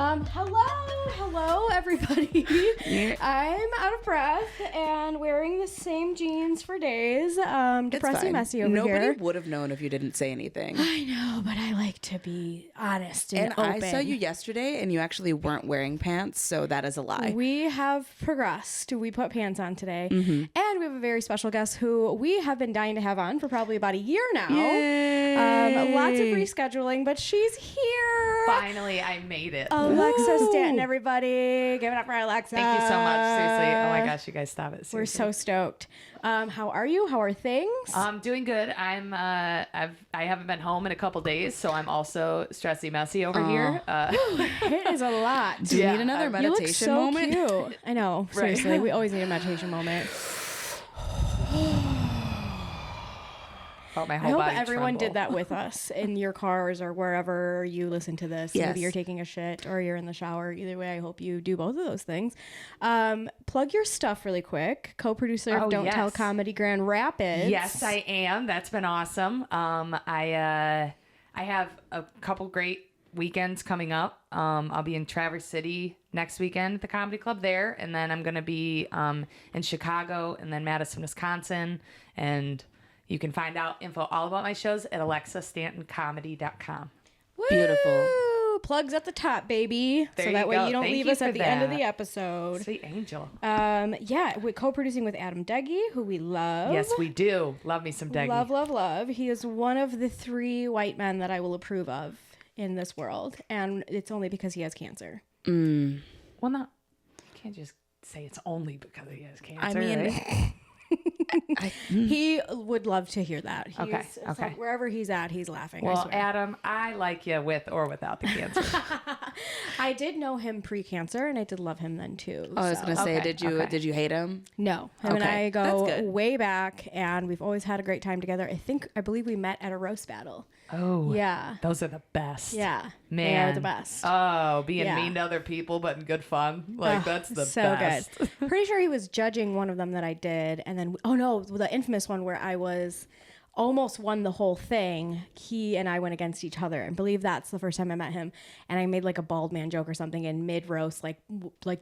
Hello, everybody. I'm out of breath and wearing the same jeans for days. Depressing, messy over here. Nobody would have known if you didn't say anything. I know, but I like to be honest and open. I saw you yesterday, and you actually weren't wearing pants, so that is a lie. We have progressed. We put pants on today, Mm-hmm. and we have a very special guest who we have been dying to have on for probably about a year now. Yay! Lots of rescheduling, but she's here. Finally, I made it. Alexa Stanton, everybody. Give it up for Alexa. Thank you so much. Seriously. Oh my gosh, you guys, stop it. Seriously. We're so stoked. How are you? How are things? I'm doing good. I haven't been home in a couple days, so I'm also stressy messy over here. It is a lot. Do you need another You look meditation so moment? cute. I know. Seriously, we always need a meditation moment. My I whole hope body everyone tremble. did that with us in your cars or wherever you listen to this. Yes. Maybe you're taking a shit or you're in the shower. Either way, I hope you do both of those things. Plug your stuff really quick. Co-producer of Don't yes. Tell Comedy Grand Rapids. Yes, I am. That's been awesome. I have a couple great weekends coming up. I'll be in Traverse City next weekend at the Comedy Club there, and then I'm going to be in Chicago and then Madison, Wisconsin, and you can find out info all about my shows at alexastantoncomedy.com. Woo! Beautiful. Plugs at the top, baby. There so that you way go. you don't Thank leave you us at for the end of that. the episode. Sweet angel. We're co-producing with Adam Deggy, who we love. Yes, we do. Love me some Deggy. Love. He is one of the 3 white men that I will approve of in this world, and it's only because he has cancer. Well, not. You can't just say it's only because he has cancer. I mean, right? he would love to hear that. Okay. So wherever he's at, he's laughing. I Well, swear. Adam, I like you with or without the cancer. I did know him pre-cancer, and I did love him then too. I was so. gonna say, Okay, did you hate him? No, him and Okay, I that's go good. way back, and we've always had a great time together. I believe we met at a roast battle. Oh, Yeah. Those are the best. Yeah, Man. they are the best. Oh, being Yeah. mean to other people, but in good fun. Like, that's the so best. good. Pretty sure he was judging one of them that I did, and then the infamous one where I was almost won the whole thing. He and I went against each other, and believe that's the first time I met him. And I made like a bald man joke or something, and mid roast like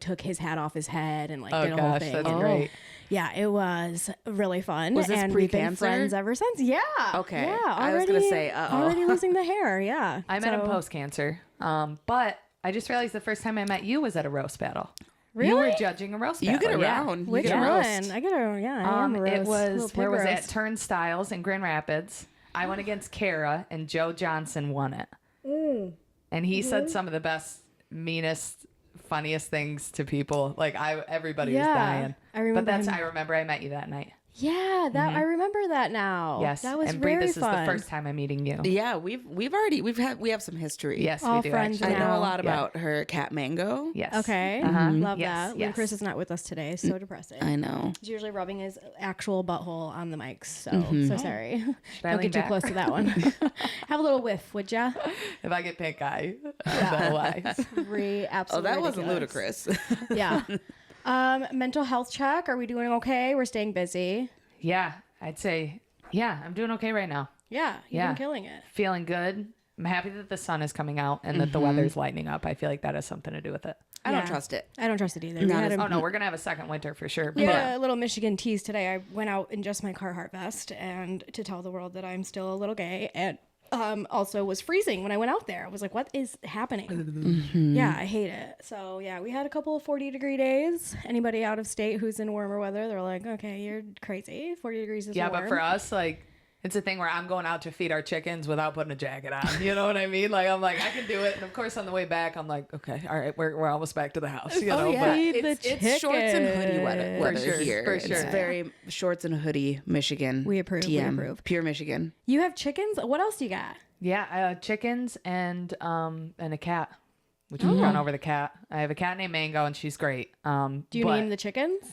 took his hat off his head and did a whole gosh, thing. that's And, great. Yeah, it was really fun. Was this and we've been pre-cancer? friends ever since. Yeah. Okay. Yeah. I was gonna say, uh-oh. already losing the hair. Yeah. I met him post-cancer. But I just realized the first time I met you was at a roast battle. Really? You were judging a roast battle. You get yeah. around. Which You get one? a roast. I am a roast. It was Little where pig was it? roast. Turnstiles in Grand Rapids. I went against Kara, and Joe Johnson won it. And he said some of the best, meanest, funniest things to people. Like everybody was Yeah, dying. I remember But him. I remember I met you that night. Yeah, I remember that now. Yes, that was and Bree, very this fun. is the first time I'm meeting you. Yeah, we have some history. Yes, All we do. friends Actually. I know now. a lot Yeah. about her cat Mango. Yes. Okay, Mm-hmm. love Yes, that. yes. Ludacris is not with us today. So depressing. I know. He's usually rubbing his actual butthole on the mics. So Mm-hmm. so sorry. I Don't lean get too back? close to that one. Have a little whiff, would ya? If I get pink eye, no lie. Oh, Absolutely. that wasn't ridiculous. ludicrous. Yeah. Mental health check. Are we doing okay? We're staying busy. Yeah, I'd say, yeah, I'm doing okay right now. Yeah, you've Yeah. been killing it. Feeling good. I'm happy that the sun is coming out and that the weather's lightening up. I feel like that has something to do with it. I don't Yeah. trust it. I don't trust it either. Not We had as- a- Oh no, we're gonna have a second winter for sure. We But had a little Michigan tease today. I went out in just my Carhartt vest and to tell the world that I'm still a little gay, and also was freezing when I went out there. I was like, what is happening? Yeah, I hate it. So yeah, we had a couple of 40-degree days. Anybody out of state who's in warmer weather, they're like, okay, you're crazy. 40 degrees is yeah, warm. but for us, like, it's a thing where I'm going out to feed our chickens without putting a jacket on. You know what I mean? Like, I'm like, I can do it. And of course, on the way back, I'm like, okay, all right, we're almost back to the house. You know, yeah. but Feed the It's shorts and hoodie chickens. weather sure, here. for It's sure. very shorts and hoodie, Michigan. We approve, we TM, approve. Pure Michigan. You have chickens? What else do you got? yeah, chickens and a cat. Which we run over the cat. I have a cat named Mango, and she's great. Do you but name the chickens?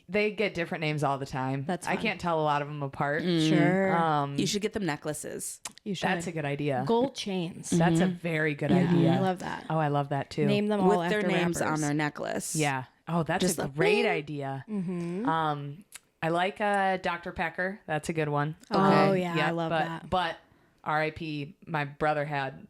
They get different names all the time. That's I fun. can't tell a lot of them apart. Sure. You should get them necklaces. You should. That's a good idea. Gold chains. That's a very good idea. I love that. Oh, I love that too. Name them all With after their names rappers. on their necklace. Yeah. Oh, that's Just a like, great "Bing." idea. I like Dr. Pecker. That's a good one. Oh, Okay. yeah, I love but, that. But R.I.P. My brother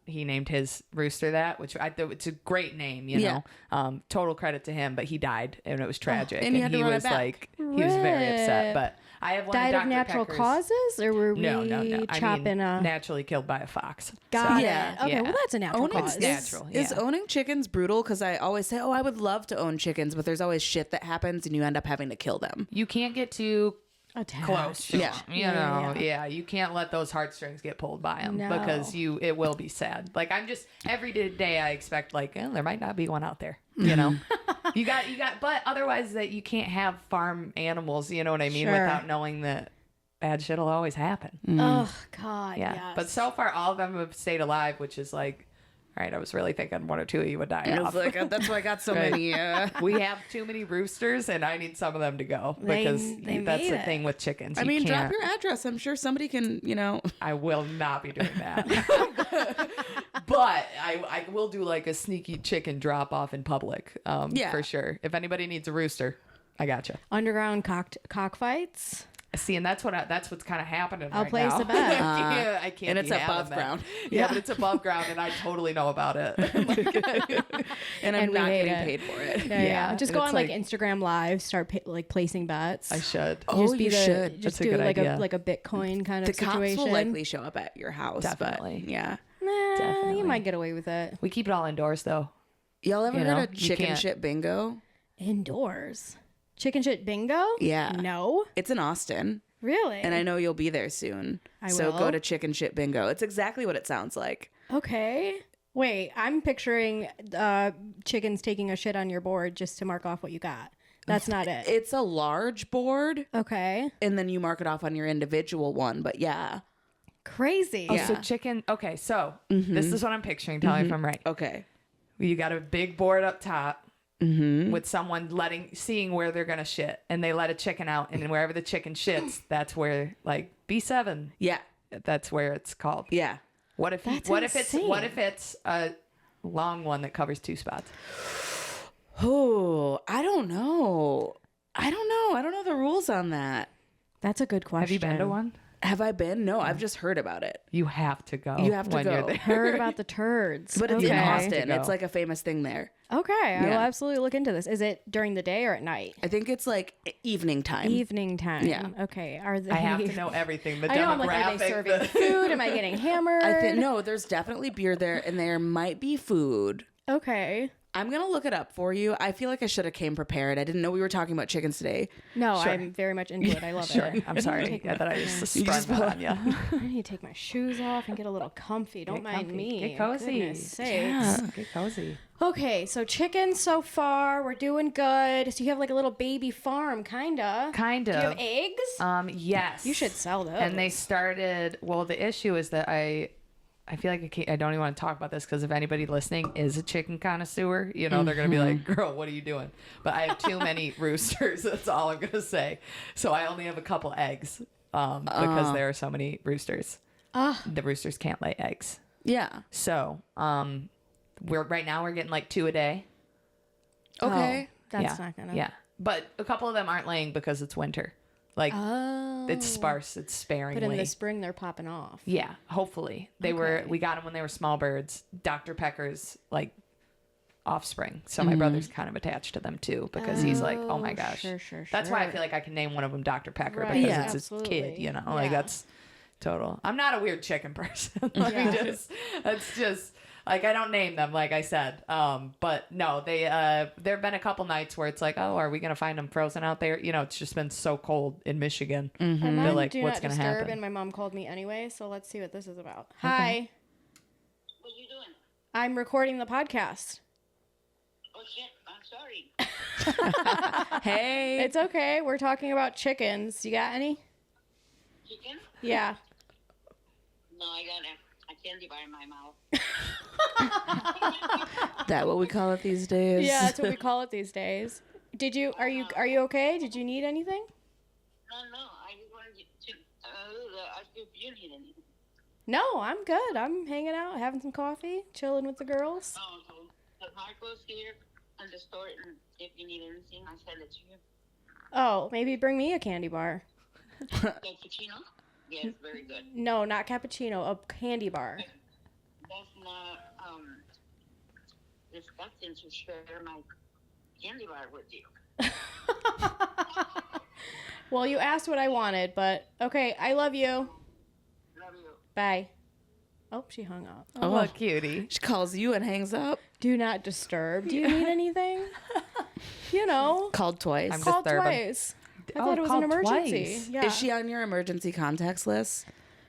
he named his rooster that, which I thought it's a great name, you Yeah. know. Total credit to him, but he died and it was tragic. and you had to he run it was back. like, he was very upset. Rip. But I have one Died of of Dr. natural Pecker's. causes, or were we No. chopping a? naturally killed by a fox. Got So, it. Yeah. Okay, Yeah. well that's a natural Owning cause. is, natural, is yeah. owning chickens brutal? Because I always say, oh, I would love to own chickens, but there's always shit that happens and you end up having to kill them. You can't get too Attached. close to Yeah. them. You know, yeah. You can't let those heartstrings get pulled by them No. because it will be sad. Like I'm just every day I expect like there might not be one out there. You know, you got, but otherwise that you can't have farm animals. You know what I mean? Sure. Without knowing that bad shit will always happen. Oh God. Yeah, Yes. but so far all of them have stayed alive, which is like, all right. I was really thinking one or two of you would die I off. was like, that's why I got so Right. many. We have too many roosters, and I need some of them to go They because made that's the it. thing with chickens. I You mean, drop can't- your address. I'm sure somebody can, I will not be doing that. But I will do like a sneaky chicken drop off in public. Yeah. For sure. If anybody needs a rooster, I gotcha. Underground cockfights. See, and that's what's kind of happening. I'll right place now. a bet. I can't. and it's be having above that. ground. Yeah, but it's above ground, and I totally know about it. And I'm And we not hate getting it. paid for it. Yeah. Just and go it's on like like- Instagram Live, start like placing bets. I should. Oh, Just be you should. Just That's a do good like idea. a Bitcoin kind The of cops situation. will likely show up at your house. Definitely. But yeah. Nah, Definitely. you might get away with it We keep it all indoors, though. Y'all ever You heard know, of you chicken can't- shit bingo? indoors. Chicken shit bingo? Yeah. No. It's in Austin. Really? And I know you'll be there soon. So will. go to Chicken Shit Bingo. It's exactly what it sounds like. Okay. Wait, I'm picturing chickens taking a shit on your board just to mark off what you got. That's not it. It's a large board, Okay. and then you mark it off on your individual one. But yeah. Crazy. Oh, Yeah. so chicken. Okay, so this is what I'm picturing. Tell me if I'm right. Okay. You got a big board up top with someone seeing where they're gonna shit, and they let a chicken out, and wherever the chicken shits, that's where like B7. Yeah. That's where it's called. Yeah. That's what if insane. it's a long one that covers 2 spots? Oh, I don't know. I don't know the rules on that. That's a good question. Have you been to one? Have I been? No, I've just heard about it. You have to go. You have to when go. You're there. Heard about the turds. But it's okay. in To Austin. go. It's like a famous thing there. Okay, I will Yeah. absolutely look into this. Is it during the day or at night? I think it's like evening time. Evening time. Yeah. Okay. Are they? I have to know everything. The I know. I'm demographic. like, are they serving food? Am I getting hammered? I think no, there's definitely beer there, and there might be food. Okay. I'm gonna look it up for you. I feel like I should have came prepared. I didn't know we were talking about chickens today. No, Sure. I'm very much into it. I love Sure. it. I'm sorry Take that I just You sprung just that on you. I need to take my shoes off and get a little comfy. Don't Get mind comfy. me. Get cozy. Goodness sakes. Yeah, get cozy. Okay, so chickens so far, we're doing good. So you have like a little baby farm, kinda. Kind Do you of. have eggs? Yes. You should sell those. And they started. Well, the issue is that I feel like I don't even want to talk about this because if anybody listening is a chicken connoisseur, you know, they're going to be like, girl, what are you doing? But I have too many roosters. That's all I'm going to say. So I only have a couple eggs because there are so many roosters. The roosters can't lay eggs. Yeah. So right now we're getting like 2 a day. Okay. That's yeah. not gonna. Yeah. But a couple of them aren't laying because it's winter. Like Oh. it's sparse. It's sparingly. But in the spring, they're popping off. Yeah, hopefully. We got them when they were small birds. Dr. Pecker's like offspring. So my brother's kind of attached to them too because he's like, oh my gosh. Sure. That's why I feel like I can name one of them Dr. Pecker Right. because Yeah. it's his kid, Absolutely. you know? Like Yeah. that's total. I'm not a weird chicken person. Let me Yeah. that's just like I don't name them like I said. But no, there've been a couple nights where it's like, oh, are we gonna find them frozen out there? You know, it's just been so cold in Michigan. I'm They're on like, Do what's Not gonna Disturb, happen? and my mom called me anyway, so let's see what this is about. Hi. What you doing? I'm recording the podcast. Oh shit, I'm sorry. Hey. It's okay. We're talking about chickens. You got any? Chicken? Yeah. No, I got a candy bar in my mouth. That what we call it these days? Yeah, that's what we call it these days. Are you okay? Did you need anything? No, I just wanted to ask you if you need anything. No, I'm good. I'm hanging out, having some coffee, chilling with the girls. Oh, okay. The Marco's here in the store, and if you need anything, I'll send it to you. Oh, maybe bring me a candy bar. Cappuccino? Yes, very good. No, not cappuccino. A candy bar. That's not disgusting to share my candy bar with you. Well, you asked what I wanted, but okay. I love you. Love you. Bye. Oh, she hung up. Oh, what cutie. She calls you and hangs up. Do not disturb. Do you need anything? You know, Called twice. I'm called disturbing. twice. I thought it was an called emergency. twice. Yeah. Is she on your emergency contacts list?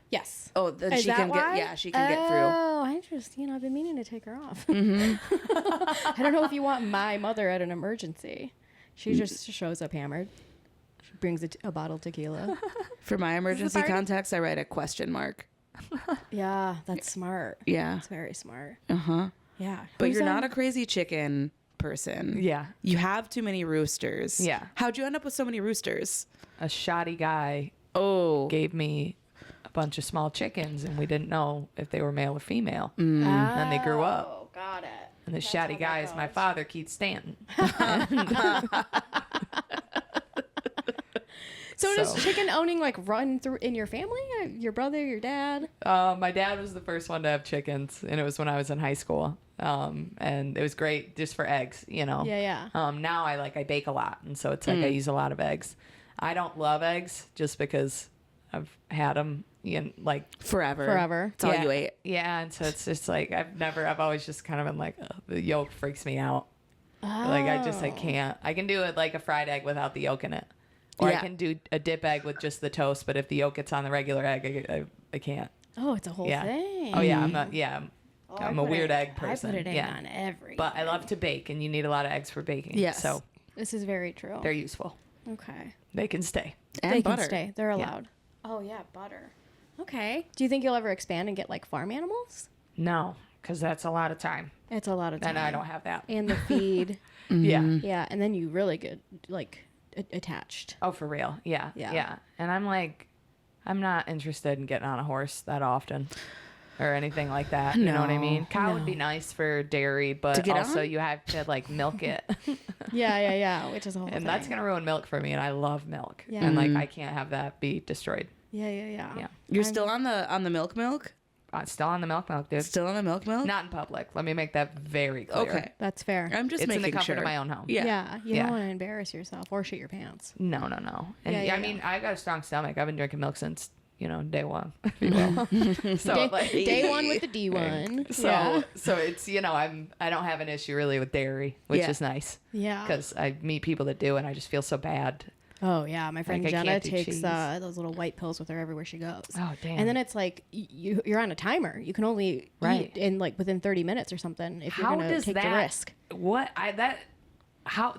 Yes. Oh, then Is she that can why? get. Yeah, she can get through. Oh, I just, I've been meaning to take her off. I don't know if you want my mother at an emergency. She just shows up hammered. She brings a bottle of tequila. For my emergency party? contacts, I write a question mark. Yeah, that's smart. Yeah. That's very smart. Uh huh. Yeah. But Who's you're not on- a crazy chicken person. Yeah. You have too many roosters. Yeah. How'd you end up with so many roosters? A shoddy guy Oh. gave me a bunch of small chickens, and we didn't know if they were male or female. And they grew up. Oh, got it. And the That's shoddy how that guy is my goes. father, Keith Stanton. So does So- chicken owning like run through in your family? Your brother, your dad? My dad was the first one to have chickens, and it was when I was in high school. And it was great just for eggs, Yeah, yeah. Now I bake a lot, and so it's like I use a lot of eggs. I don't love eggs just because I've had them, Forever. Forever. It's all you ate. Yeah, and so it's just like I've always just kind of been like, ugh, the yolk freaks me out. Like I can't. I can do it like a fried egg without the yolk in it, or I Yeah. can do a dip egg with just the toast. But if the yolk gets on the regular egg, I can't. Oh, it's a whole Yeah. thing. Oh yeah, I'm not. Yeah, Oh, I I'm a put weird it- egg person. I put it in yeah, on every. but I love to bake, and you need a lot of eggs for baking. Yes. so This is very true. they're useful. Okay. They can stay. And They butter. can stay. They're allowed. Oh yeah, butter. Okay. Do you think you'll ever expand and get like farm animals? No, because that's a lot of time, It's a lot of time. and I don't have that. And the feed. Yeah. Yeah, and then you really get like attached. Oh, for real? Yeah. Yeah. Yeah. And I'm not interested in getting on a horse that often or anything like that. You know what I No. mean? Cow would be No. nice for dairy, but To get also on? you have to milk it. Yeah, which is a whole And thing. that's going to ruin milk for me. And I love milk. Yeah. And I can't have that be destroyed. Yeah. Yeah. You're still on the milk? Still on the milk, dude. Still on the milk? Not in public. Let me make that very clear. Okay. That's fair. I'm just It's in making the comfort sure. of my own home. Yeah. You Yeah. don't want to embarrass yourself or shit your pants. No. And Yeah, I mean, I got a strong stomach. I've been drinking milk since, day one. if you will. So Day one with the D1. So it's I don't have an issue really with dairy, which Yeah. is nice Yeah. because I meet people that do, and I just feel so bad. Oh yeah, my friend I Jenna can't do takes cheese. those little white pills with her everywhere she goes. Oh damn! And then it's like you're on a timer. You can only Right. eat in like within 30 minutes or something if you're how gonna does take that the risk.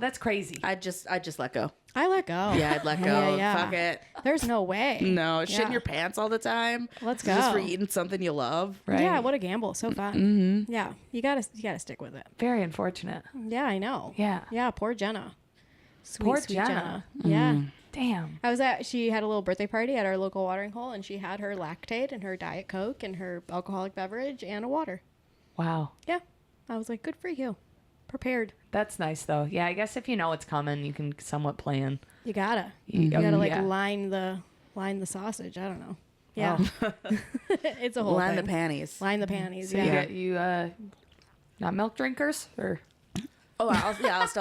that's crazy. I just let go. I let go. Yeah, I'd let go. Yeah. Fuck it. There's no way. No, shit in Yeah. your pants all the time. Let's Just for go. eating something you love. Right? Yeah, what a gamble. So fun. Yeah, you gotta stick with it. Very unfortunate. Yeah, I know. Yeah. Yeah, poor Jenna. Sweet, Poor sweet Jenna. Yeah. Damn. She had a little birthday party at our local watering hole, and she had her Lactate and her Diet Coke and her alcoholic beverage and a water. Wow. Yeah. I was like, good for you. Prepared. That's nice though. Yeah, I guess if you know it's coming, you can somewhat plan. You gotta. You You gotta like yeah. line the sausage. I don't know. Yeah. Oh. It's a whole Line the thing. panties. Line the panties. So Yeah. you not milk drinkers or Oh, I'll just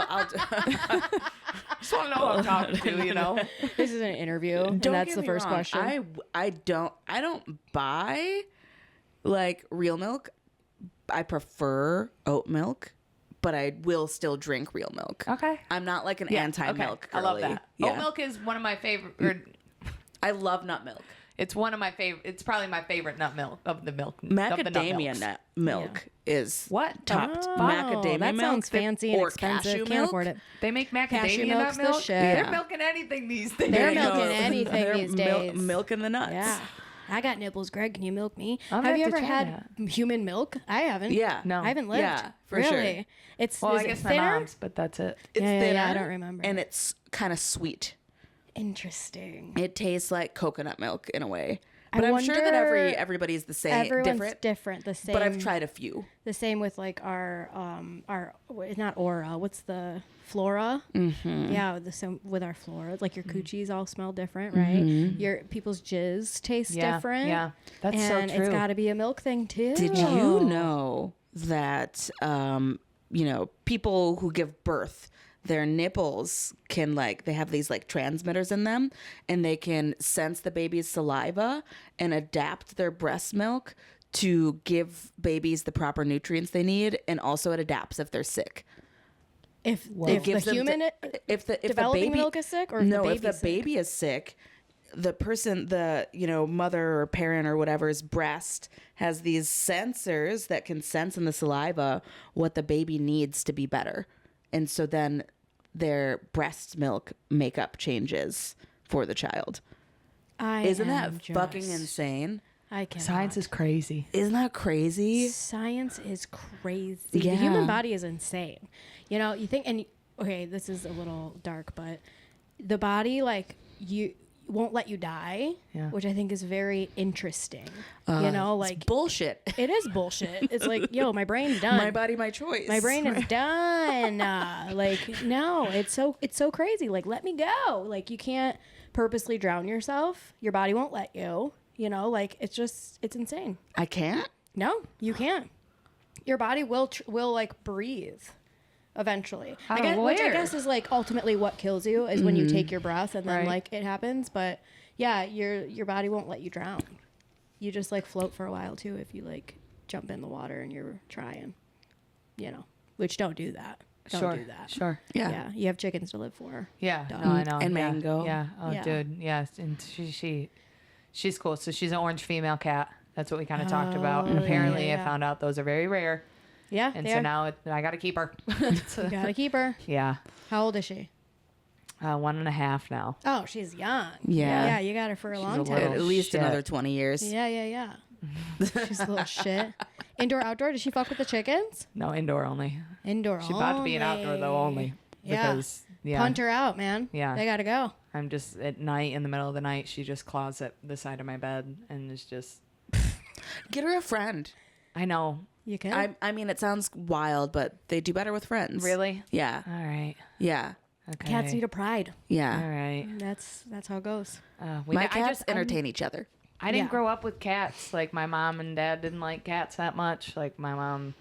want to know who I'm talking to. This is an interview. And Don't that's get the me first wrong. question. I don't buy like real milk. I prefer oat milk, but I will still drink real milk. Okay. I'm not like an Yeah, anti-milk okay. I love girly. that. Yeah. Oat milk is one of my favorite. I love nut milk. It's one of my favorite. It's probably my favorite nut milk of the milk. Macadamia nut milk is What? top. Oh, Macadamia that milk sounds fancy and or expensive. cashew Can't milk. afford it. They make macadamia Cashew nut milk's the milk. shit. They're Yeah. milking anything these days. They're No, milking anything they're these days. milking the nuts. Yeah. I got nipples, Greg. Can you milk me? I'll Have you have to ever try had human milk? I haven't. Yeah. No. I haven't lived. Yeah, for really. sure. It's Well, is I it guess my thinner? mom's, but that's it. It's Yeah, thinner. I don't remember. And it's kind of sweet. Interesting. It tastes like coconut milk in a way. But I'm sure that wonder- everybody's the same, Everyone's different. The same. But I've tried a few. The same with like our not aura. What's the flora? Mm-hmm. Yeah, the same with our flora. Like your coochies all smell different, right? Your people's jizz tastes different. Yeah, that's and so true. it's got to be a milk thing too. Did you know that people who give birth, their nipples can they have these transmitters in them, and they can sense the baby's saliva and adapt their breast milk to give babies the proper nutrients they need, and also it adapts if they're sick. If It the gives them human if the developing baby milk is sick, or no, if if the baby is sick, the person, the mother or parent or whatever's breast has these sensors that can sense in the saliva what the baby needs to be better, and so then their breast milk makeup changes for the child. Isn't that fucking insane? I can't. Science is crazy. Isn't that crazy? Science is crazy. Yeah. The human body is insane. You think, and okay, this is a little dark, but the body you won't let you die, which I think is very interesting. It's bullshit. It is bullshit. It's like, yo, my brain's done. My body, my choice. My brain is done. No, it's so crazy. Let me go. You can't purposely drown yourself. Your body won't let you. It's insane. I can't. No, you can't. Your body will breathe eventually. Which I guess is ultimately what kills you is when you take your breath and then it happens. But yeah, your body won't let you drown. You just float for a while too if you jump in the water and you're trying. Which don't do that. Don't do that. Sure. Yeah. You have chickens to live for. Yeah. Duh. No, I know. And yeah. mango. Yeah. Oh, Yeah. dude. Yes. And she's cool. So she's an orange female cat. That's what we kind of talked about. And apparently yeah. I found out those are very rare. Yeah. And they so are. now I got to keep her. You gotta keep her. Yeah. How old is she? 1.5 now. Oh, she's young. Yeah. Yeah, you got her for a long a time. little At least shit. another 20 years. Yeah. She's a little shit. Indoor, outdoor? Does she fuck with the chickens? No, indoor only. Indoor She's about to be an outdoor though only. Yeah. Because yeah. Punt her out, man. Yeah. They gotta go. I'm just at night, in the middle of the night, she just claws at the side of my bed and is just, Get her a friend. I know. You can? I mean, it sounds wild, but they do better with friends. Really? Yeah. All right. Yeah. Okay. Cats need a pride. Yeah. All right. That's how it goes. My cats entertain each other. I didn't Yeah. grow up with cats. My mom and dad didn't like cats that much. My mom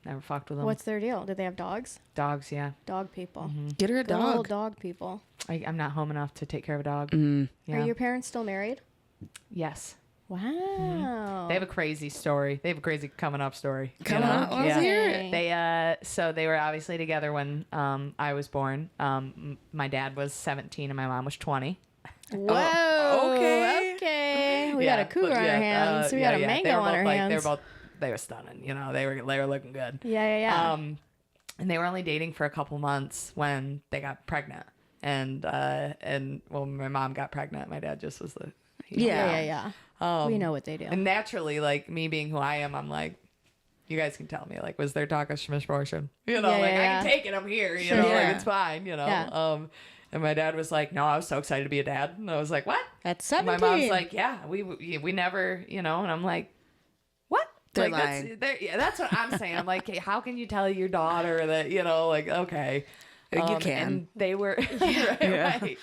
never fucked with them. What's their deal? Did they have dogs? Dogs? Yeah. Dog people. Get her a Good old dog. dog people. I'm not home enough to take care of a dog. Yeah. Are your parents still married? Yes. Wow. They have a crazy story. They have a crazy coming up story. Come on, let's Yeah. hear it. They were obviously together when I was born. My dad was 17 and my mom was 20. Whoa. okay. Okay. We got a cougar on our hands. We got a mango They were on our both, hands. they were stunning. They were looking good. Yeah. And they were only dating for a couple months when they got pregnant. And when my mom got pregnant, my dad just was the Yeah. We know what they do. And naturally, me being who I am, I'm like, you guys can tell me, was there talk of misfortune? I can take it. I'm here. It's fine. Yeah. And my dad was like, no, I was so excited to be a dad. And I was like, what? At 17. My mom's like, yeah, we never, and I'm like, what? They're lying. That's what I'm saying. I'm like, hey, how can you tell your daughter that, okay. You can. And they were, right.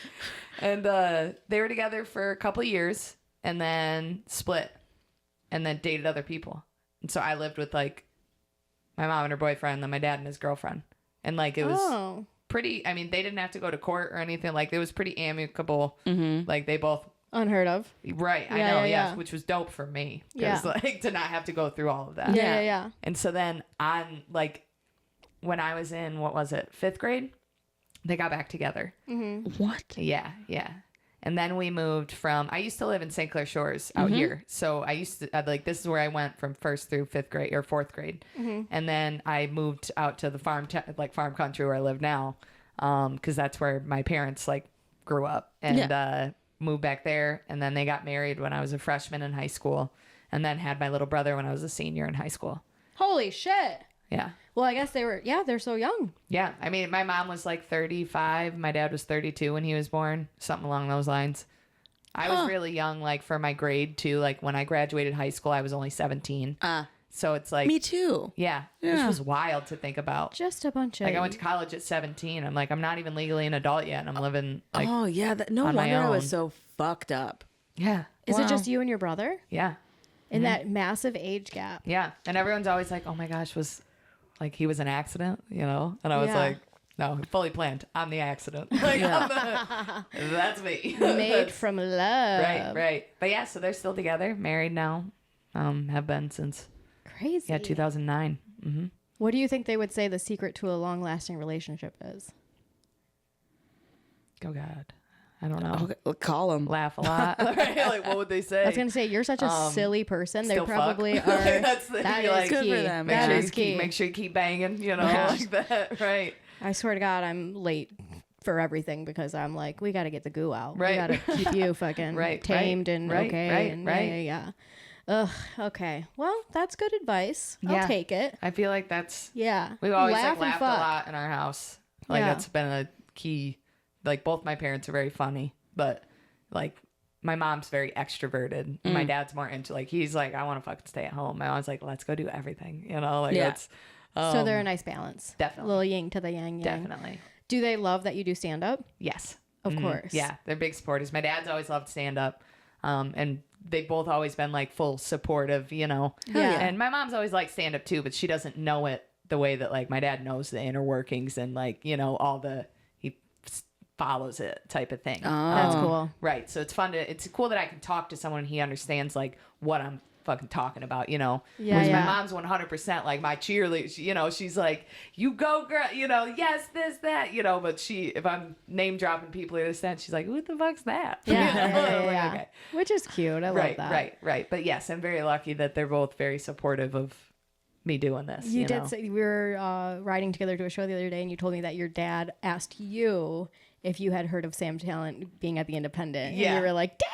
And they were together for a couple of years and then split and then dated other people. And so I lived with my mom and her boyfriend, then my dad and his girlfriend. And it was pretty, they didn't have to go to court or anything. It was pretty amicable. Mm-hmm. They both. Unheard of. Right. I know. Yes. Which was dope for me. Because to not have to go through all of that. Yeah. And so then when I was in, what was it? 5th grade, they got back together. Mm-hmm. What? Yeah. And then we moved I used to live in St. Clair Shores out here. So I used to, this is where I went from 1st through 5th grade or 4th grade. Mm-hmm. And then I moved out to the farm country where I live now. Cause that's where my parents grew up and, moved back there. And then they got married when I was a freshman in high school and then had my little brother when I was a senior in high school. Holy shit. Yeah. Well, I guess they're so young. Yeah. My mom was 35. My dad was 32 when he was born. Something along those lines. I was really young, like for my grade too. Like when I graduated high school, I was only 17. So it's like Me too. Yeah, which was wild to think about. Just a bunch of Like I went to college at 17. I'm like, I'm not even legally an adult yet, and I'm living like Oh yeah, no on my wonder I was own. so fucked up. yeah. Is it just you and your brother Yeah. in that massive age gap? Yeah. And everyone's always like, oh my gosh, was like he was an accident, you know? And I was Yeah. like, no, fully planned. I'm the accident. Like, that's me. Made That's- from love. Right. But yeah, so they're still together, married now. Have been since Crazy. 2009. What do you think they would say the secret to a long-lasting relationship is? Oh God. I don't know. Okay, call him. Laugh a lot. Right? Like what would they say? I was gonna say you're such a silly person. They still probably fuck. are. That's the- That be is like, good key. for them. That Yeah. is key. Make sure you keep banging, you know, Yeah. like that. Right. I swear to God, I'm late for everything because I'm like, we got to get the goo out. Right. We got to keep you fucking Right, tamed and right, okay. right, and right. Yeah. Ugh. Okay. Well, that's good advice. Yeah. I'll take it. I feel like that's Yeah. we've always Laugh like and laughed a fuck. lot in our house. Like Yeah. that's been a key. Like both my parents are very funny, but like my mom's very extroverted. My dad's more into like he's like I want to fucking stay at home. My mom's like let's go do everything. You know, like Yeah. it's So they're a nice balance. definitely. Little yin to the yang. definitely Do they love that you do stand up? yes. Of course. Yeah, they're big supporters. My dad's always loved stand up, and they've both always been like full supportive. You know, Yeah. And my mom's always liked stand up too, but she doesn't know it the way that like my dad knows the inner workings and like you know all the he follows it type of thing. That's cool. Right. So it's fun to it's cool that I can talk to someone and he understands like what I'm fucking talking about, you know. Yeah, Whereas yeah. my mom's 100% like my cheerleader, you know, she's like, you go girl, you know, yes, this, that, you know, but if I'm name dropping people or this, that, she's like, who the fuck's that? Yeah. You know? yeah, I'm yeah, like, yeah. okay. Which is cute. I love Right, that. right. But yes, I'm very lucky that they're both very supportive of me doing this. You know? did say we were riding together to a show the other day, and you told me that your dad asked you if you had heard of Sam Talent being at the Independent. Yeah. And you were like, Dad!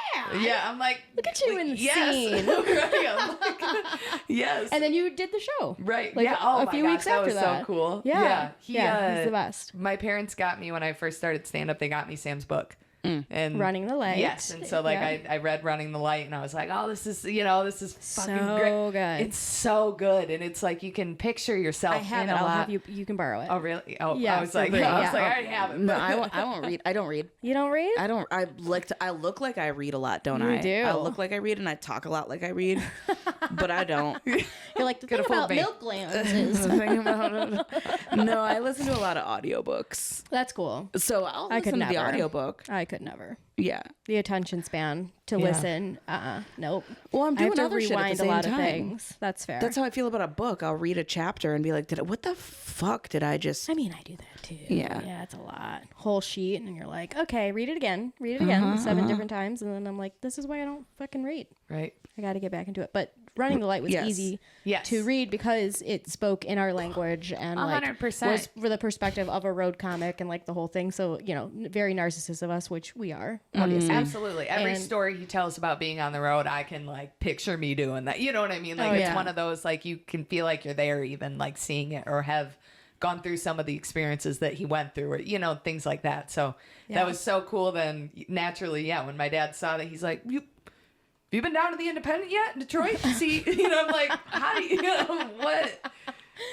Yeah, I'm like, Look at you in the yes. scene. Right, I'm like, yes. And then you did the show. Right. Like yeah. Oh a my few gosh, weeks after was that. so cool. Yeah. He, he's the best. My parents got me when I first started stand up. They got me Sam's book. And Running the Light. Yes. And so like Yeah. I read Running the Light and I was like, oh, this is fucking So great. good. It's so good. And it's like you can picture yourself I have in it. a I'll lot. have you. You can borrow it. Oh really? Oh, Yeah, I was for like, free, I yeah. already have it. No, I won't read. I don't read. You don't read? I don't. I look like I read a lot, don't You I? do. I look like I read and I talk a lot like I read, but I don't. You're like, the thing afford about me. milk glands is. Think about it. No, I listen to a lot of audiobooks. That's cool. So I'll I could listen to the never. audiobook. I could never. Yeah. The attention span to Yeah. listen. Nope. Well, I'm I have doing to other shit at the rewind a same lot time. of things. That's fair. That's how I feel about a book. I'll read a chapter and be like, what the fuck did I just? I mean, I do that too. Yeah. Yeah, it's a lot. Whole sheet, and you're like, okay, read it again. 7 different times. And then I'm like, this is why I don't fucking read. Right. I got to get back into it. But Running the Light was Yes. easy Yes. to read because it spoke in our language and like 100%. was for the perspective of a road comic and like the whole thing. So, you know, very narcissist of us, which we are, obviously. Absolutely. Every And- story he tells about being on the road, I can like picture me doing that. You know what I mean? Like it's yeah. one of those like you can feel like you're there even like seeing it or have gone through some of the experiences that he went through or you know things like that. So Yeah. that was so cool then naturally, yeah, when my dad saw that he's like, have you been down to the Independent yet in Detroit? See, you know, I'm like, how do you know what?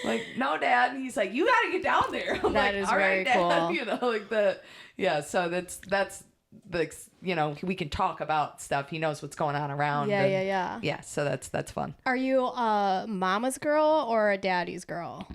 Like, no, Dad. And he's like, you got to get down there. I'm That like, is all right, very Dad. cool. You know, like yeah. So that's the you know we can talk about stuff. He knows what's going on around. Yeah, and- yeah. Yeah. So that's fun. Are you a mama's girl or a daddy's girl?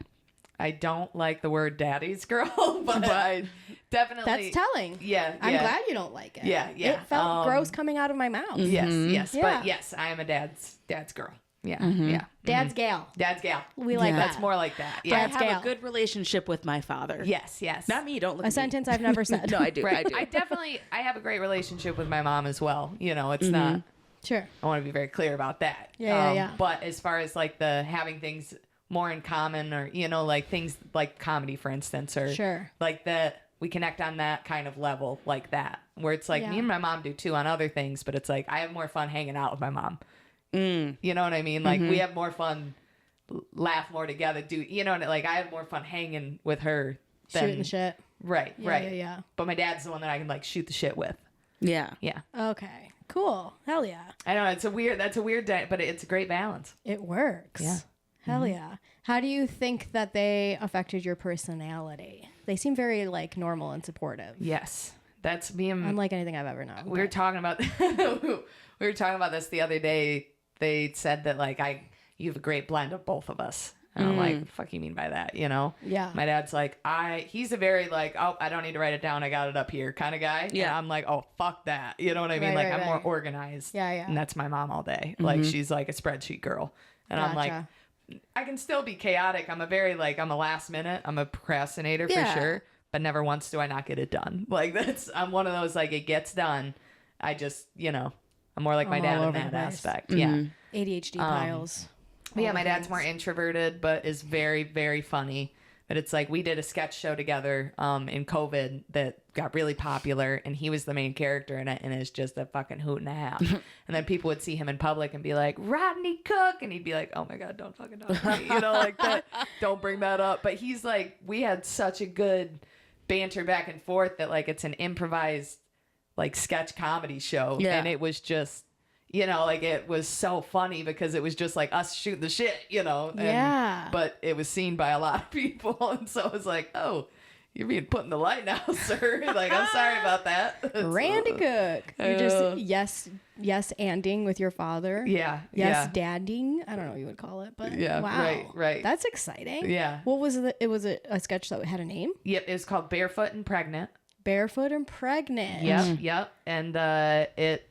I don't like the word daddy's girl, but I definitely. That's telling. Yeah, I'm yeah. glad you don't like it. Yeah, yeah. It felt gross coming out of my mouth. Yes, yes, Yeah. but yes, I am a dad's girl. Yeah, yeah. Dad's gal. Dad's gal. We like That's that. more like that. I Yeah. Dad's have gal. a good relationship with my father. Yes, yes. Not me. Don't look A at sentence I've never said. Me. No, I do. Right. I do. I have a great relationship with my mom as well. You know, it's not. Sure. I want to be very clear about that. Yeah. But as far as like the having things more in common or, you know, like things like comedy, for instance, or Sure. like that we connect on that kind of level like that, where it's like Yeah. me and my mom do too on other things, but it's like I have more fun hanging out with my mom. You know what I mean? Like we have more fun, laugh more together, you know, like I have more fun hanging with her than Shooting the shit. Right, Yeah, right. yeah, yeah. But my dad's the one that I can like shoot the shit with. Yeah. Yeah. Okay. Cool. Hell yeah. I know that's a weird day, but it's a great balance. It works. Yeah. Hell yeah. How do you think that they affected your personality? They seem very like normal and supportive. Yes. That's me and Unlike anything I've ever known. we were talking about we were talking about this the other day. They said that like you have a great blend of both of us. And I'm like, what the fuck you mean by that? You know? Yeah. My dad's like, he's a very like, oh, I don't need to write it down. I got it up here kind of guy. Yeah. And I'm like, oh, fuck that. You know what I mean? Right, like, right, I'm more right. organized. Yeah, yeah. And that's my mom all day. Like, she's like a spreadsheet girl. And I'm like, Gotcha. I can still be chaotic. I'm a last minute. I'm a procrastinator Yeah. for sure. But never once do I not get it done. Like, I'm one of those, like, it gets done. I just, I'm more like my I'm dad all in over that the place. aspect. Yeah. ADHD piles. But yeah, all my the dad's more things. introverted, but is very, very funny. But it's like we did a sketch show together in COVID that got really popular, and he was the main character in it, and it's just a fucking hoot and a half. And then people would see him in public and be like, Rodney Cook, and he'd be like, oh my God, don't fucking talk to me. Like that. Don't bring that up. But he's like, we had such a good banter back and forth that like it's an improvised like sketch comedy show. Yeah. And it was just, like it was so funny because it was just like us shooting the shit, and, Yeah. but it was seen by a lot of people. And so it was like, oh, you're being put in the light now, sir. Like, I'm sorry about that. Randy Cook. You're just yes anding with your father. Yeah. Yes, yeah. dadding. I don't know what you would call it, but Yeah, wow. right. That's exciting. Yeah. What was it? It was a sketch that had a name? Yep. It was called Barefoot and Pregnant. Barefoot and Pregnant. Yep. And it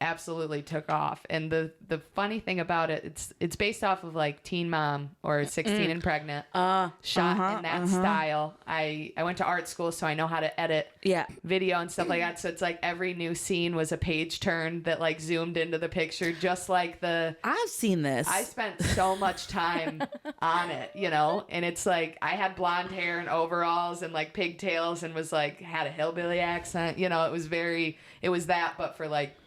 absolutely took off. And the funny thing about it, it's based off of like Teen Mom or 16 and Pregnant. Shot in that style. I went to art school, so I know how to edit video and stuff like that. So it's like every new scene was a page turn that like zoomed into the picture, just like I've seen this. I spent so much time on it, and it's like I had blonde hair and overalls and like pigtails and was like had a hillbilly accent. It was that, but for like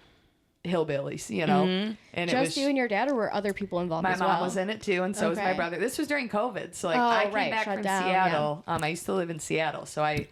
hillbillies, And it Just was you and your dad, or were other people involved my as mom well? was in it too, and so was my Okay. brother. This was during COVID, so like Oh, I came right, back shut from down, Seattle. I used to live in Seattle, so I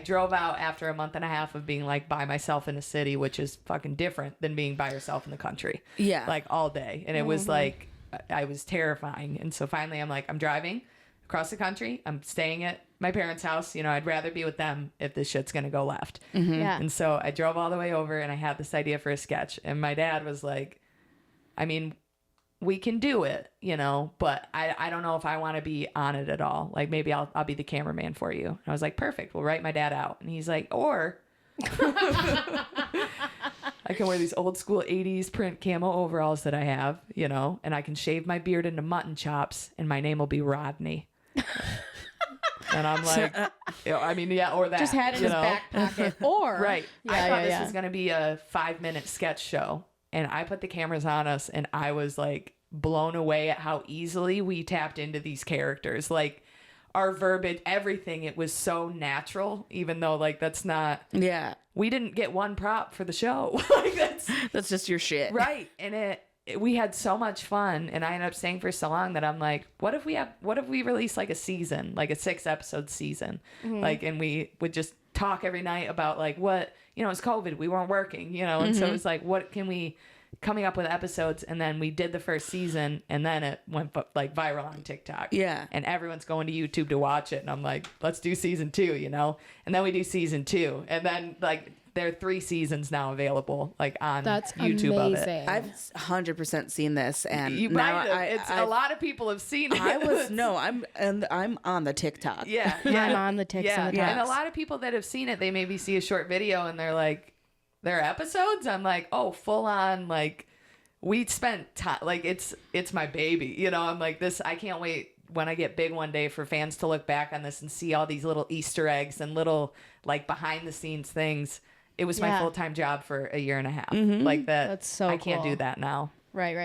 drove out after a month and a half of being like by myself in a city, which is fucking different than being by yourself in the country. Yeah. Like all day, and it was like I was terrifying. And so finally, I'm like, I'm driving across the country. I'm staying at my parents' house. I'd rather be with them if this shit's gonna go left. Yeah. And so I drove all the way over, and I had this idea for a sketch. And my dad was like, I mean, we can do it, but I don't know if I want to be on it at all. Like, maybe I'll be the cameraman for you. And I was like, perfect. We'll write my dad out. And he's like, or I can wear these old school 80s print camo overalls that I have, and I can shave my beard into mutton chops, and my name will be Rodney. And I'm like, or that. Just had it in his back pocket. Or Right. Yeah, I thought yeah, this was going to be a 5-minute sketch show. And I put the cameras on us, and I was like blown away at how easily we tapped into these characters. Like our verbiage, everything. It was so natural, even though like that's not. Yeah. We didn't get one prop for the show. Like That's just your shit. right. And we had so much fun, and I ended up staying for so long that I'm like, what if we release like a season, like a 6-episode season, like, and we would just talk every night about like what, it's COVID, we weren't working, and so it was like, what can we coming up with episodes. And then we did the first season, and then it went like viral on TikTok. Yeah. And everyone's going to YouTube to watch it. And I'm like, let's do season 2, and then we do season 2, and then like there are 3 seasons now available like on That's YouTube amazing. of it. I've 100% seen this, and You now might have. It's a lot of people have seen it. I'm on the TikTok. Yeah, I'm on the TikTok. yeah. Yeah. And a lot of people that have seen it, they maybe see a short video and they're like, there are episodes. I'm like, oh, full on. Like we spent time. Like it's my baby. I'm like this. I can't wait when I get big one day for fans to look back on this and see all these little Easter eggs and little like behind the scenes things. It was my Yeah. full-time job for a year and a half. Like that. That's so I can't cool. do that now. Right.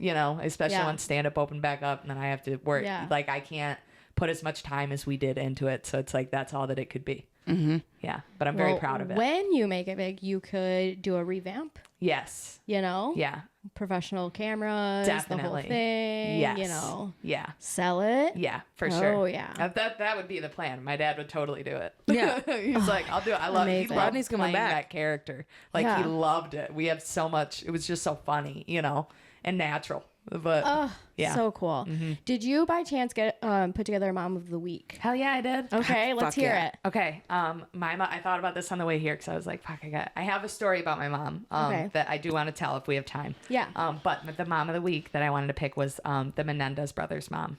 Especially Yeah. when stand-up opened back up, and then I have to work. Yeah. Like I can't put as much time as we did into it, so it's like that's all that it could be. Mm-hmm. Yeah, but I'm very Well, proud of it. When you make it big, you could do a revamp. Yes. Yeah. Yeah. professional cameras, the whole Definitely. thing. Yes. You know, Yeah. sell it. Yeah, for sure. Oh, yeah. That would be the plan. My dad would totally do it. Yeah. He's like, I'll do it. I love he Amazing. loved Rodney's coming playing back. that character. Like Yeah. he loved it. We have so much. It was just so funny, you know, and natural. But Oh, yeah. so cool. Did you by chance get put together a mom of the week? Hell yeah, I did. Okay, let's Fuck hear yeah. it. Okay. My mom. I thought about this on the way here because I was like, "Fuck, I have a story about my mom Okay. that I do want to tell if we have time." Yeah. But the mom of the week that I wanted to pick was the Menendez brothers' mom.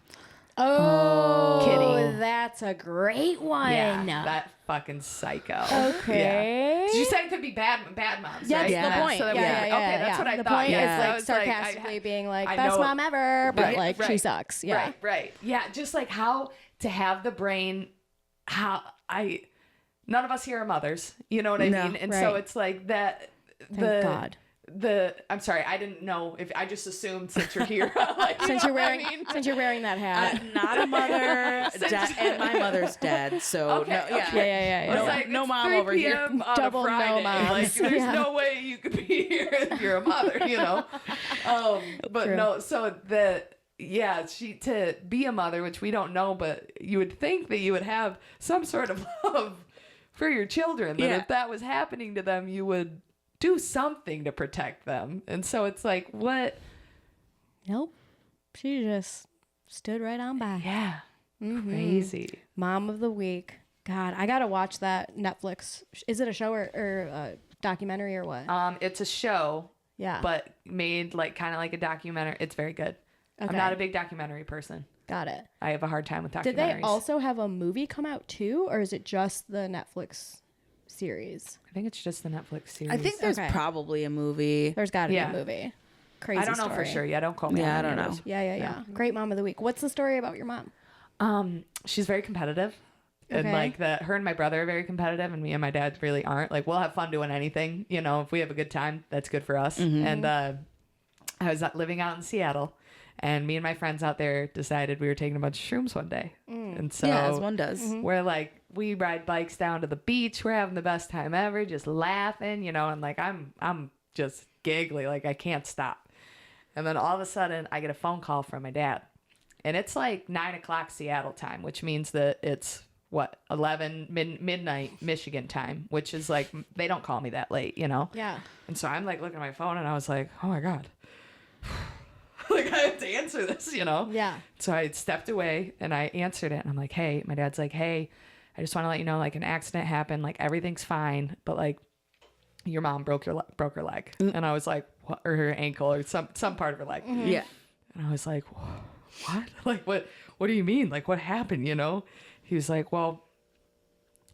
Oh, Kitty. that's a great one. Yeah, that fucking psycho. Okay. Yeah. 'Cause you said it could be bad moms. Yeah, right? that's the point. So that yeah, was yeah, okay, yeah, that's what I the thought. point Yeah. is So I like was like, sarcastically being like, I best know- mom ever, but Right, like she right. sucks. Yeah. Right. Yeah, just like how to have the brain, none of us here are mothers, you know what I No. mean? And so Right. it's like that, Thank God. I'm sorry, I didn't know if I just assumed since you're here. Like, you Since know you're what I wearing mean? since you're wearing that hat. Not a mother, and my mother's dead. So Okay, no, okay. Yeah. I was No- like, no it's mom 3 over here. p.m. on Double a no Friday. moms. Like, there's Yeah. no way you could be here if you're a mother, you know? But True. no, so to be a mother, which we don't know, but you would think that you would have some sort of love for your children, that Yeah. if that was happening to them, you would do something to protect them. And so it's like, what? Nope. She just stood right on by. Yeah. Mm-hmm. Crazy. Mom of the week. God, I gotta watch that Netflix. Is it a show or a documentary or what? It's a show, Yeah. but made like kind of like a documentary. It's very good. Okay. I'm not a big documentary person. Got it. I have a hard time with documentaries. Did they also have a movie come out too, or is it just the Netflix series? I think it's just the Netflix series. I think there's Okay. probably a movie. There's got to Yeah. be a movie. Crazy. I don't know story. for sure. Yeah, don't call me. Yeah, on I any don't of know. those. Yeah. Great mom of the week. What's the story about your mom? She's very competitive. And Okay. like that, her and my brother are very competitive, and me and my dad really aren't. Like, we'll have fun doing anything, you know. If we have a good time, that's good for us. And I was living out in Seattle, and me and my friends out there decided we were taking a bunch of shrooms one day. And so Yeah, as one does. we're like, we ride bikes down to the beach. We're having the best time ever, just laughing, you know. And like, I'm just giggly, like I can't stop. And then all of a sudden, I get a phone call from my dad, and it's like 9:00 Seattle time, which means that it's 11 midnight Michigan time, which is like, they don't call me that late, you know? Yeah. And so I'm like looking at my phone, and I was like, oh my God. Like, I have to answer this, you know? Yeah. So I stepped away and I answered it, and I'm like, hey, my dad's like, hey, I just want to let you know, like, an accident happened, like everything's fine, but like your mom broke her leg. And I was like, what? Or her ankle, or some part of her leg. Yeah. And I was like, what? Like, what do you mean? Like, what happened, you know? He was like, well,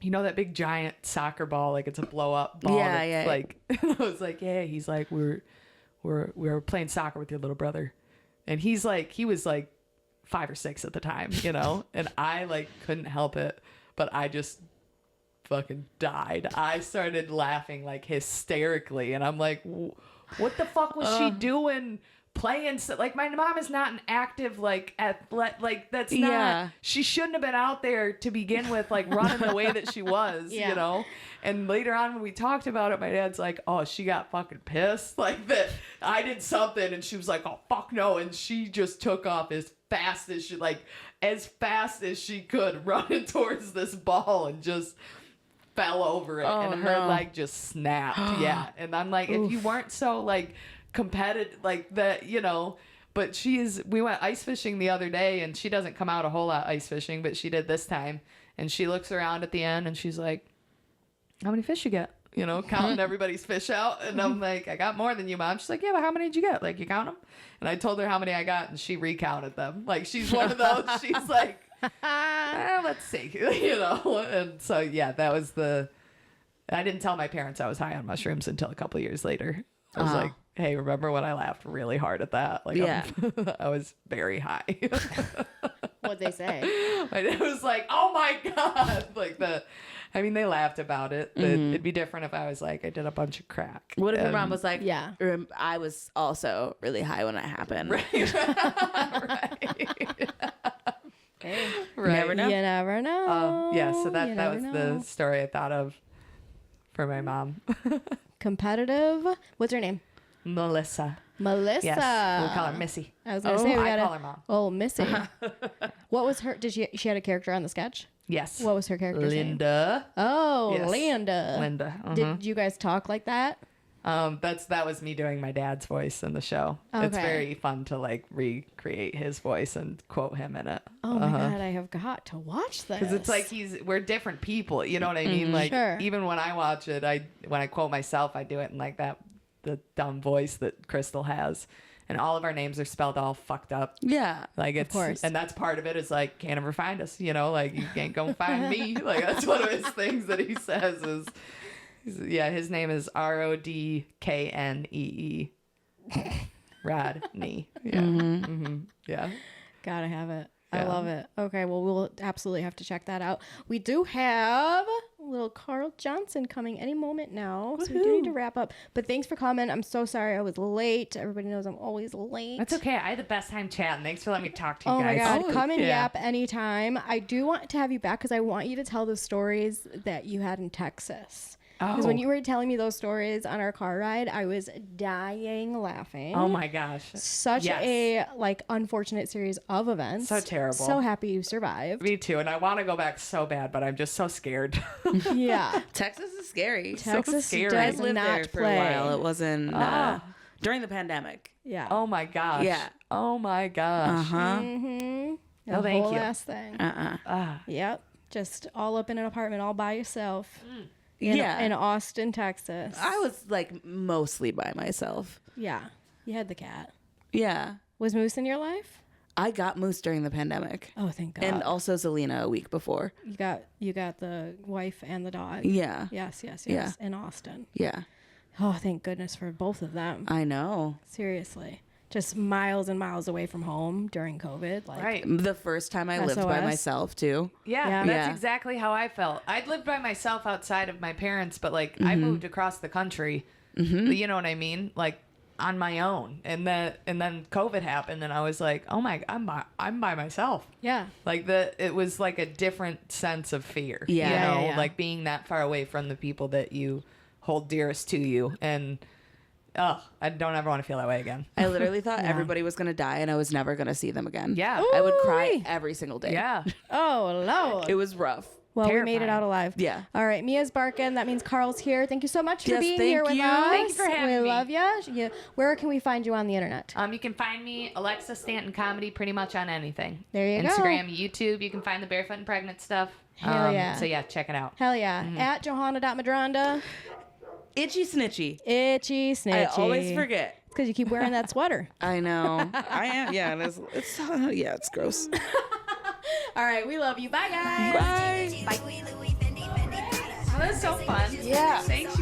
you know that big giant soccer ball, like it's a blow up ball. Yeah, that's yeah. Like, I was like, yeah. He's like, we were playing soccer with your little brother. And he was like 5 or 6 at the time, you know? And I like couldn't help it, but I just fucking died. I started laughing like hysterically, and I'm like, what the fuck was she doing? Playing like, my mom is not an active like that's not. Yeah. She shouldn't have been out there to begin with, like running the way that she was, Yeah. you know. And later on when we talked about it, my dad's like, oh, she got fucking pissed, like that I did something, and she was like, oh fuck no, and she just took off as fast as she could, running towards this ball, and just fell over it. Oh, And her no. leg just snapped. Yeah. And I'm like, if you weren't so like competitive like that, you know. But we went ice fishing the other day, and she doesn't come out a whole lot ice fishing, but she did this time. And she looks around at the end, and she's like, how many fish you get? You know, counting everybody's fish out. And I'm like, I got more than you, Mom. She's like, yeah, but how many did you get? Like, you count them? And I told her how many I got, and she recounted them. Like, she's one of those. She's like, let's see, you know. And so, yeah, that was I didn't tell my parents I was high on mushrooms until a couple of years later. I was like, hey, remember when I laughed really hard at that? Like, Yeah. I was very high. What'd they say? My dad was like, oh my God. Like they laughed about it. But it'd be different if I was like, I did a bunch of crack. What if your And- mom was like, Yeah. I was also really high when it happened. right. Hey. Right. Never know. You never know. Yeah, so that You was never the know. story I thought of for my mom. Competitive. What's her name? Melissa. Melissa. Yes. We call her Missy. I was gonna say we I gotta. call her Mom. Oh, Missy. What was her? Did she had a character on the sketch? Yes. What was her character's name? Linda. Oh, Yes. Linda. Linda. Did you guys talk like that? That was me doing my dad's voice in the show. It's Okay. very fun to like recreate his voice and quote him in it. Oh my god, I have got to watch this. Because it's like we're different people. You know what I mean? Like Sure. even when I watch it, when I quote myself, I do it in like the dumb voice that Crystal has, and all of our names are spelled all fucked up. Yeah. Like it's, course. and that's part of it is like, can't ever find us, you know, like you can't go find me. Like that's one of his things that he says is, his name is Rodknee. Rodney. Yeah. Mm-hmm. Yeah. Gotta have it. I Yeah. love it. Okay, well, we'll absolutely have to check that out. We do have little Carl Johnson coming any moment now, so we do need to wrap up. But thanks for coming. I'm so sorry I was late. Everybody knows I'm always late. That's okay. I had the best time chatting. Thanks for letting me talk to you Oh my guys. god, come and yeah. yap anytime. I do want to have you back because I want you to tell the stories that you had in Texas. Because when you were telling me those stories on our car ride, I was dying laughing. Oh my gosh. Such Yes. a unfortunate series of events. So terrible. So happy you survived. Me too. And I want to go back so bad, but I'm just so scared. Yeah. Texas is scary. Texas scary. I does lived not there play. for a while. It wasn't during the pandemic. Yeah. Oh my gosh. Yeah. Oh my gosh. Huh? Mm-hmm. The Oh, thank whole you. ass thing. Ah. Yep. Just all up in an apartment all by yourself. Yeah. In Austin, Texas. I was like mostly by myself. Yeah. You had the cat. Yeah. Was Moose in your life? I got Moose during the pandemic. Oh, thank God. And also Zelina a week before. you got the wife and the dog. Yeah. Yes. Yeah. In Austin. Yeah. Oh, thank goodness for both of them. I know. Seriously. Just miles and miles away from home during COVID. Like, Right. The first time I lived by SOS. myself too. Yeah, Yeah. that's Yeah. exactly how I felt. I'd lived by myself outside of my parents, but like I moved across the country. You know what I mean? Like on my own, and then COVID happened, and I was like, oh my, I'm by myself. Yeah. Like it was like a different sense of fear. Yeah. you Yeah, know, yeah, yeah. like being that far away from the people that you hold dearest to you, and I don't ever want to feel that way again. I literally thought everybody was going to die and I was never going to see them again. Yeah. I would cry Ooh-wee. every single day. Yeah. Oh, Lord. It was rough. Well, we made it Terrifying. out alive. Yeah. All right. Mia's barking. That means Carl's here. Thank you so much for Yes, being thank here with you. us. Thank you for having we me. love you. Where can we find you on the internet? You can find me, Alexa Stanton Comedy, pretty much on anything. There you go. Instagram, YouTube. You can find the Barefoot and Pregnant stuff. Hell yeah. So yeah, check it out. Hell yeah. At Johanna.Madronda. Itchy snitchy. Itchy snitchy. I always forget. It's because you keep wearing that sweater. I know. I am. Yeah, it's gross. All right. We love you. Bye, guys. Bye. Oh, that's so fun. Yeah. Thanks,